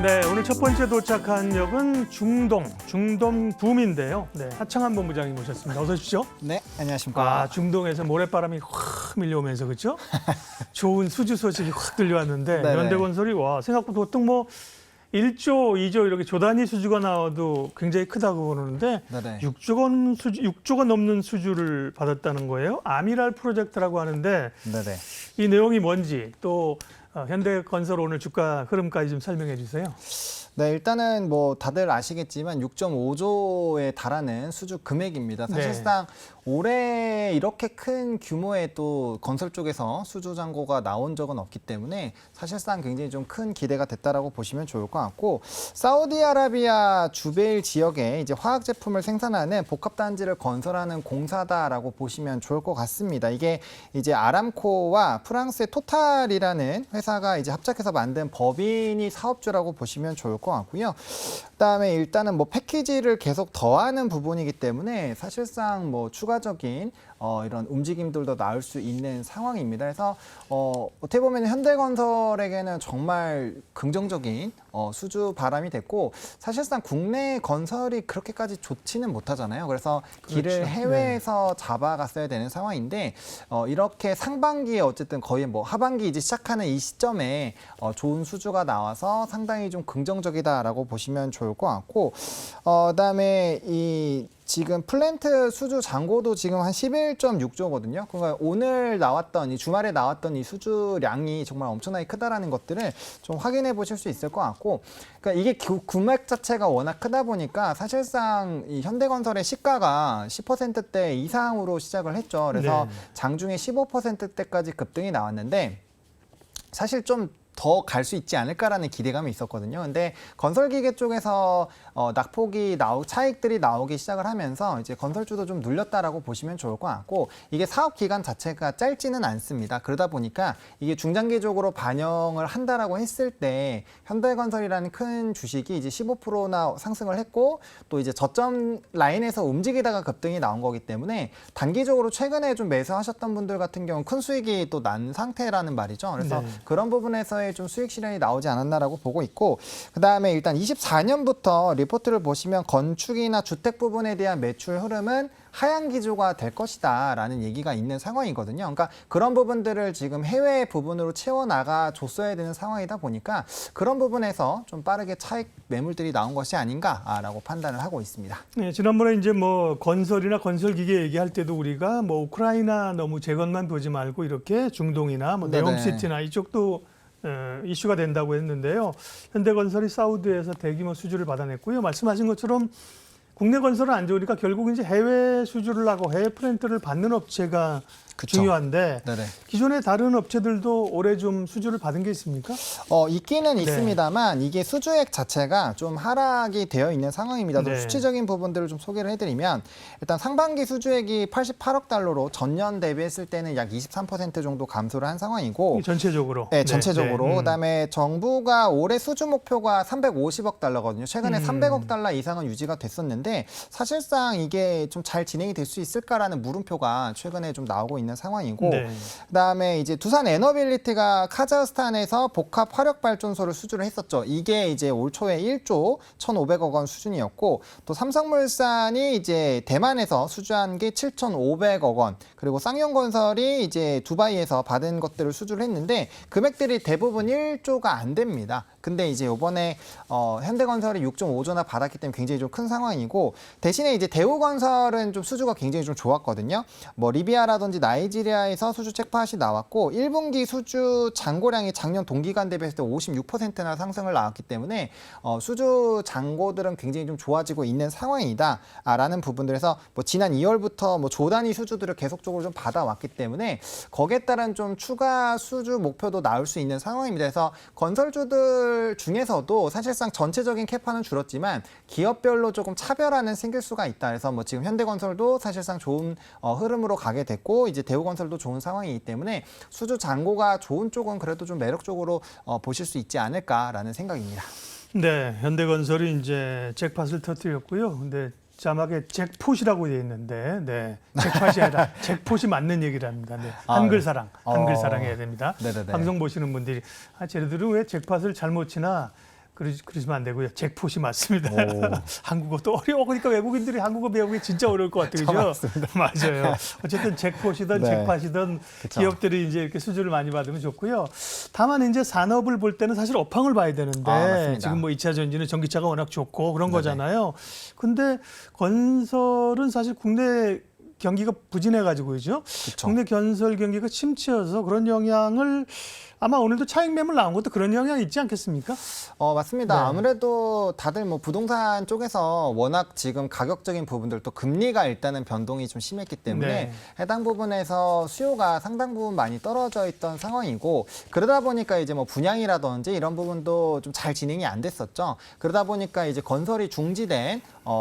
네, 오늘 첫 번째 도착한 역은 중동 붐인데요. 네, 하창한 본부장님 모셨습니다. 어서 오십시오. 네, 안녕하십니까. 중동에서 모래바람이 확 밀려오면서 그렇죠? 좋은 수주 소식이 확 들려왔는데 네네. 현대건설이 생각보다 보통 1조, 2조 이렇게 조 단위 수주가 나와도 굉장히 크다고 그러는데 네네. 6조가 넘는 수주를 받았다는 거예요. 아미랄 프로젝트라고 하는데 네네. 이 내용이 뭔지 또 현대건설 오늘 주가 흐름까지 좀 설명해 주세요. 네, 일단은 다들 아시겠지만 6.5조에 달하는 수주 금액입니다. 사실상 올해 이렇게 큰 규모의 또 건설 쪽에서 수주 잔고가 나온 적은 없기 때문에 사실상 굉장히 좀 큰 기대가 됐다라고 보시면 좋을 것 같고, 사우디아라비아 주베일 지역에 이제 화학 제품을 생산하는 복합 단지를 건설하는 공사다라고 보시면 좋을 것 같습니다. 이게 이제 아람코와 프랑스의 토탈이라는 회사가 이제 합작해서 만든 법인이 사업주라고 보시면 좋을 것 같고요. 그다음에 일단은 패키지를 계속 더하는 부분이기 때문에 사실상 추가적인 이런 움직임들도 나올 수 있는 상황입니다. 그래서 어떻게 보면 현대건설에게는 정말 긍정적인 수주 바람이 됐고, 사실상 국내 건설이 그렇게까지 좋지는 못하잖아요. 그래서 길을 해외에서 잡아갔어야 되는 상황인데 이렇게 상반기에 어쨌든 거의 하반기 이제 시작하는 이 시점에 좋은 수주가 나와서 상당히 좀 긍정적이다라고 보시면 좋을 것 같고, 그다음에 지금 플랜트 수주 잔고도 지금 한 11.6조거든요. 그러니까 오늘 나왔던 주말에 나왔던 이 수주량이 정말 엄청나게 크다라는 것들을 좀 확인해 보실 수 있을 것 같고, 그러니까 이게 금액 자체가 워낙 크다 보니까 사실상 이 현대건설의 시가가 10%대 이상으로 시작을 했죠. 그래서 장중에 15%대까지 급등이 나왔는데 사실 좀 더 갈 수 있지 않을까라는 기대감이 있었거든요. 근데 건설기계 쪽에서 낙폭이 차익들이 나오기 시작을 하면서 이제 건설주도 좀 눌렸다라고 보시면 좋을 것 같고, 이게 사업 기간 자체가 짧지는 않습니다. 그러다 보니까 이게 중장기적으로 반영을 한다라고 했을 때 현대건설이라는 큰 주식이 이제 15%나 상승을 했고, 또 이제 저점 라인에서 움직이다가 급등이 나온 거기 때문에 단기적으로 최근에 좀 매수하셨던 분들 같은 경우 큰 수익이 또 난 상태라는 말이죠. 그래서 그런 부분에서의 좀 수익 실현이 나오지 않았나라고 보고 있고, 그다음에 일단 24년부터 리포트를 보시면 건축이나 주택 부분에 대한 매출 흐름은 하향 기조가 될 것이다라는 얘기가 있는 상황이거든요. 그러니까 그런 부분들을 지금 해외 부분으로 채워나가 줬어야 되는 상황이다 보니까 그런 부분에서 좀 빠르게 차익 매물들이 나온 것이 아닌가라고 판단을 하고 있습니다. 네, 지난번에 이제 건설이나 건설기계 얘기할 때도 우리가 우크라이나 너무 재건만 보지 말고 이렇게 중동이나 네옴시티나 이쪽도 이슈가 된다고 했는데요. 현대건설이 사우디에서 대규모 수주를 받아냈고요. 말씀하신 것처럼 국내 건설은 안 좋으니까 결국 이제 해외 수주를 하고 해외 플랜트를 받는 업체가 중요한데 기존의 다른 업체들도 올해 좀 수주를 받은 게 있습니까? 있기는 있습니다만 이게 수주액 자체가 좀 하락이 되어 있는 상황입니다. 좀 수치적인 부분들을 좀 소개를 해드리면, 일단 상반기 수주액이 88억 달러로 전년 대비했을 때는 약 23% 정도 감소를 한 상황이고, 전체적으로. 네, 전체적으로. 그다음에 정부가 올해 수주 목표가 350억 달러거든요. 최근에 300억 달러 이상은 유지가 됐었는데 사실상 이게 좀 잘 진행이 될 수 있을까라는 물음표가 최근에 좀 나오고 있는 상황이고, 그다음에 이제 두산 에너빌리티가 카자흐스탄에서 복합 화력 발전소를 수주를 했었죠. 이게 이제 올 초에 1조 1,500억 원 수준이었고, 또 삼성물산이 이제 대만에서 수주한 게 7,500억 원, 그리고 쌍용건설이 이제 두바이에서 받은 것들을 수주를 했는데 금액들이 대부분 1조가 안 됩니다. 근데 이제 이번에 현대건설이 6.5조나 받았기 때문에 굉장히 좀 큰 상황이고, 대신에 이제 대우건설은 좀 수주가 굉장히 좀 좋았거든요. 리비아라든지 나이지리아에서 수주 잭팟이 나왔고, 1분기 수주 잔고량이 작년 동기간 대비했을 때 56%나 상승을 나왔기 때문에 수주 잔고들은 굉장히 좀 좋아지고 있는 상황이다라는 부분들에서 지난 2월부터 조 단위 수주들을 계속적으로 좀 받아왔기 때문에 거기에 따른 좀 추가 수주 목표도 나올 수 있는 상황입니다. 그래서 건설주들 중에서도 사실상 전체적인 캐파는 줄었지만 기업별로 조금 차별화는 생길 수가 있다. 그래서 지금 현대건설도 사실상 좋은 흐름으로 가게 됐고, 이제 대우건설도 좋은 상황이기 때문에 수주 잔고가 좋은 쪽은 그래도 좀 매력적으로 보실 수 있지 않을까라는 생각입니다. 네, 현대건설이 이제 잭팟을 터뜨렸고요. 근데 자막에 잭폿이라고 되어 있는데, 잭팟이 아니라 잭폿이 맞는 얘기랍니다. 한글사랑 해야 됩니다. 방송 보시는 분들이 쟤네들은 왜 잭팟을 잘못 치나 그러시면 안 되고요. 잭폿이 맞습니다. 오. 한국어도 어려워. 그러니까 외국인들이 한국어 배우기 진짜 어려울 것 같아요. 그죠? 맞아요. 어쨌든 잭폿이든 네. 잭팟이든 그쵸. 기업들이 이제 이렇게 수주를 많이 받으면 좋고요. 다만 이제 산업을 볼 때는 사실 업황을 봐야 되는데 맞습니다. 지금 뭐 2차 전지는 전기차가 워낙 좋고 그런 네네. 거잖아요. 근데 건설은 사실 국내 경기가 부진해가지고 그죠? 그쵸. 국내 건설 경기가 침체여서 그런 영향을 아마 오늘도 차익 매물 나온 것도 그런 영향이 있지 않겠습니까? 맞습니다. 네. 아무래도 다들 뭐 부동산 쪽에서 워낙 지금 가격적인 부분들 또 금리가 일단은 변동이 좀 심했기 때문에 네. 해당 부분에서 수요가 상당 부분 많이 떨어져 있던 상황이고 그러다 보니까 이제 뭐 분양이라든지 이런 부분도 좀 잘 진행이 안 됐었죠. 그러다 보니까 이제 건설이 중지된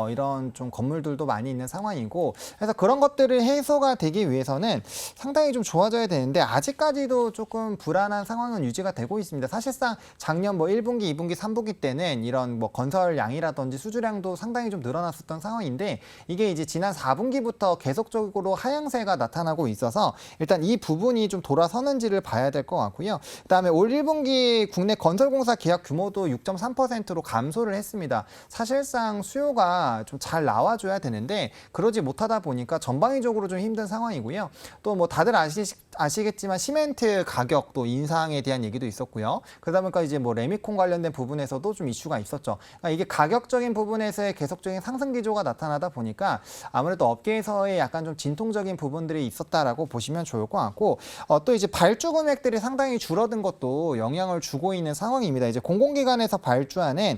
이런 좀 건물들도 많이 있는 상황이고 그래서 그런 것들이 해소가 되기 위해서는 상당히 좀 좋아져야 되는데 아직까지도 조금 불안한 상황은 유지가 되고 있습니다. 사실상 작년 뭐 1분기, 2분기, 3분기 때는 이런 뭐 건설량이라든지 수주량도 상당히 좀 늘어났었던 상황인데 이게 이제 지난 4분기부터 계속적으로 하향세가 나타나고 있어서 일단 이 부분이 좀 돌아서는지를 봐야 될 것 같고요. 그다음에 올 1분기 국내 건설공사 계약 규모도 6.3%로 감소를 했습니다. 사실상 수요가 좀 잘 나와줘야 되는데 그러지 못하다 보니까 전방위적으로 좀 힘든 상황이고요. 또 뭐 다들 아시겠지만 시멘트 가격도 인상에 대한 얘기도 있었고요. 그러다 보니까 이제 뭐 레미콘 관련된 부분에서도 좀 이슈가 있었죠. 그러니까 이게 가격적인 부분에서의 계속적인 상승 기조가 나타나다 보니까 아무래도 업계에서의 약간 좀 진통적인 부분들이 있었다라고 보시면 좋을 것 같고 또 이제 발주 금액들이 상당히 줄어든 것도 영향을 주고 있는 상황입니다. 이제 공공기관에서 발주하는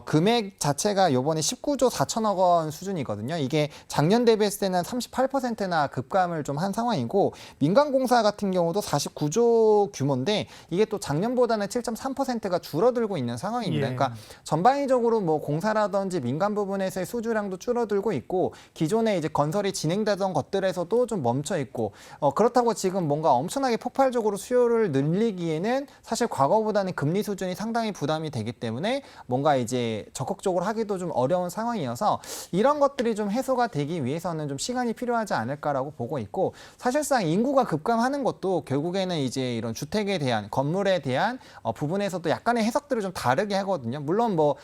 금액 자체가 요번에 19조 4천억 원 수준이거든요. 이게 작년 대비했을 때는 38%나 급감을 좀 한 상황이고 민간공사 같은 경우도 49조 규모인데 이게 또 작년보다는 7.3%가 줄어들고 있는 상황입니다. 예. 그러니까 전방위적으로 뭐 공사라든지 민간 부분에서의 수주량도 줄어들고 있고 기존에 이제 건설이 진행되던 것들에서도 좀 멈춰 있고 그렇다고 지금 뭔가 엄청나게 폭발적으로 수요를 늘리기에는 사실 과거보다는 금리 수준이 상당히 부담이 되기 때문에 뭔가 이제 적극적으로 하기도 좀 어려운 상황이어서 이런 것들이 좀 해소가 되기 위해서는 좀 시간이 필요하지 않을까라고 보고 있고 사실상 인구가 급감하는 것도 결국에는 이제 이런 주택에 대한 건물에 대한 부분에서도 약간의 해석들을 좀 다르게 하거든요. 물론 뭐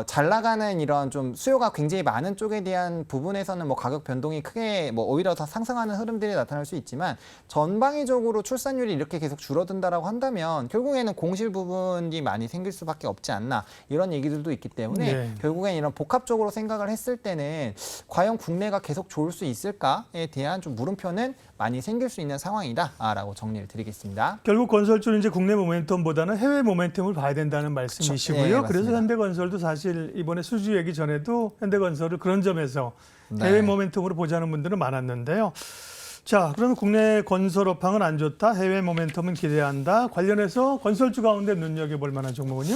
잘 나가는 이런 좀 수요가 굉장히 많은 쪽에 대한 부분에서는 뭐 가격 변동이 크게 뭐 오히려 더 상승하는 흐름들이 나타날 수 있지만 전방위적으로 출산율이 이렇게 계속 줄어든다라고 한다면 결국에는 공실 부분이 많이 생길 수밖에 없지 않나 이런 얘기들도 있기 때문에 네. 결국엔 이런 복합적으로 생각을 했을 때는 과연 국내가 계속 좋을 수 있을까에 대한 좀 물음표는 많이 생길 수 있는 상황이다라고 정리를 드리겠습니다. 결국 건설주는 이제 국내 모멘텀보다는 해외 모멘텀을 봐야 된다는 말씀이시고요. 네, 그래서 맞습니다. 현대건설도 사실 이번에 수주 얘기 전에도 현대건설을 그런 점에서 네. 해외 모멘텀으로 보자는 분들은 많았는데요. 자, 그러면 국내 건설 업황은 안 좋다. 해외 모멘텀은 기대한다. 관련해서 건설주 가운데 눈여겨볼 만한 종목은요?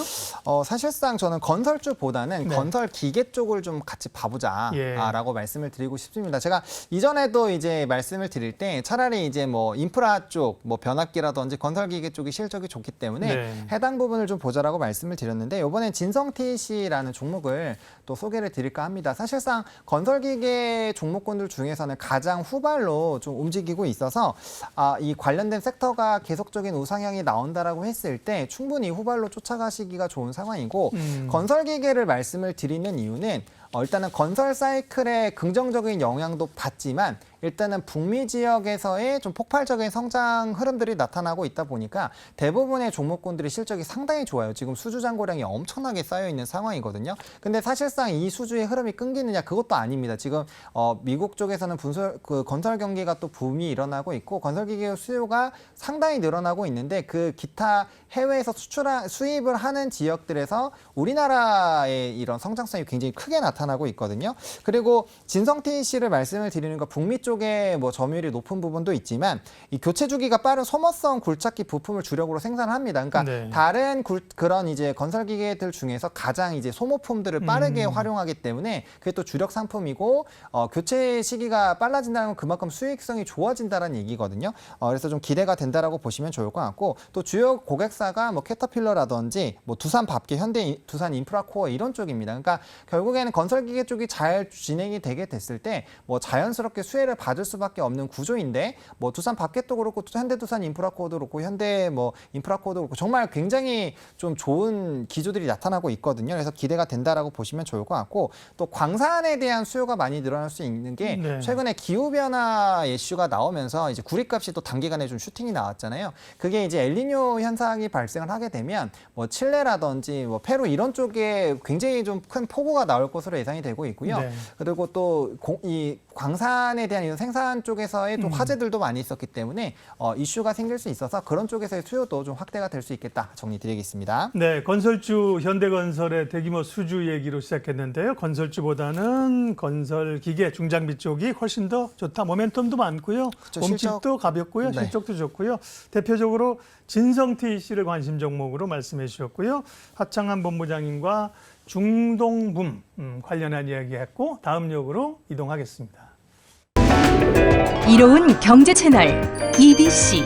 사실상 저는 건설주보다는 네. 건설 기계 쪽을 좀 같이 봐보자라고 예. 말씀을 드리고 싶습니다. 제가 이전에도 이제 말씀을 드릴 때 차라리 이제 뭐 인프라 쪽, 뭐 변압기라든지 건설 기계 쪽이 실적이 좋기 때문에 네. 해당 부분을 좀 보자라고 말씀을 드렸는데 이번엔 진성TC라는 종목을 또 소개를 드릴까 합니다. 사실상 건설 기계 종목군들 중에서는 가장 후발로 좀 움직이고 있어서 이 관련된 섹터가 계속적인 우상향이 나온다라고 했을 때 충분히 후발로 쫓아가시기가 좋은 상황이고 건설 기계를 말씀을 드리는 이유는 일단은 건설 사이클에 긍정적인 영향도 받지만 일단은 북미 지역에서의 좀 폭발적인 성장 흐름들이 나타나고 있다 보니까 대부분의 종목군들이 실적이 상당히 좋아요. 지금 수주 잔고량이 엄청나게 쌓여 있는 상황이거든요. 근데 사실상 이 수주의 흐름이 끊기느냐 그것도 아닙니다. 지금 미국 쪽에서는 건설 경기가 또 붐이 일어나고 있고 건설 기계 수요가 상당히 늘어나고 있는데 그 기타 해외에서 수입을 하는 지역들에서 우리나라의 이런 성장성이 굉장히 크게 나타나고 있거든요. 그리고 진성TC를 말씀을 드리는 건 북미 쪽에 뭐 점유율이 높은 부분도 있지만 이 교체 주기가 빠른 소모성 굴착기 부품을 주력으로 생산을 합니다. 그러니까 네. 다른 그런 이제 건설 기계들 중에서 가장 이제 소모품들을 빠르게 활용하기 때문에 그게 또 주력 상품이고 교체 시기가 빨라진다는 건 그만큼 수익성이 좋아진다는 얘기거든요. 그래서 좀 기대가 된다라고 보시면 좋을 것 같고 또 주요 고객사가 뭐 캐터필러라든지 뭐 두산 밥계, 현대 두산 인프라코어 이런 쪽입니다. 그러니까 결국에는 건설 건설기계 쪽이 잘 진행이 되게 됐을 때 뭐 자연스럽게 수혜를 받을 수밖에 없는 구조인데 뭐 두산 바켓도 그렇고 현대두산 인프라코어도 그렇고 현대 뭐 인프라코어도 그렇고 정말 굉장히 좀 좋은 기조들이 나타나고 있거든요. 그래서 기대가 된다라고 보시면 좋을 것 같고 또 광산에 대한 수요가 많이 늘어날 수 있는 게 네. 최근에 기후변화 이슈가 나오면서 이제 구리값이 또 단기간에 좀 슈팅이 나왔잖아요. 그게 이제 엘니뇨 현상이 발생을 하게 되면 뭐 칠레라든지 뭐 페루 이런 쪽에 굉장히 좀 큰 폭우가 나올 것으로 예상이 되고 있고요. 네. 그리고 또 이 광산에 대한 이런 생산 쪽에서의 또 화재들도 많이 있었기 때문에 이슈가 생길 수 있어서 그런 쪽에서의 수요도 좀 확대가 될 수 있겠다 정리드리겠습니다. 네, 건설주 현대건설의 대규모 수주 얘기로 시작했는데요. 건설주보다는 건설기계 중장비 쪽이 훨씬 더 좋다. 모멘텀도 많고요. 그렇죠, 몸집도 가볍고요. 네. 실적도 좋고요. 대표적으로 진성TC를 관심 종목으로 말씀해 주셨고요. 하창한 본부장님과 중동붐 관련한 이야기했고 다음 역으로 이동하겠습니다. 이로운 경제 채널 EBC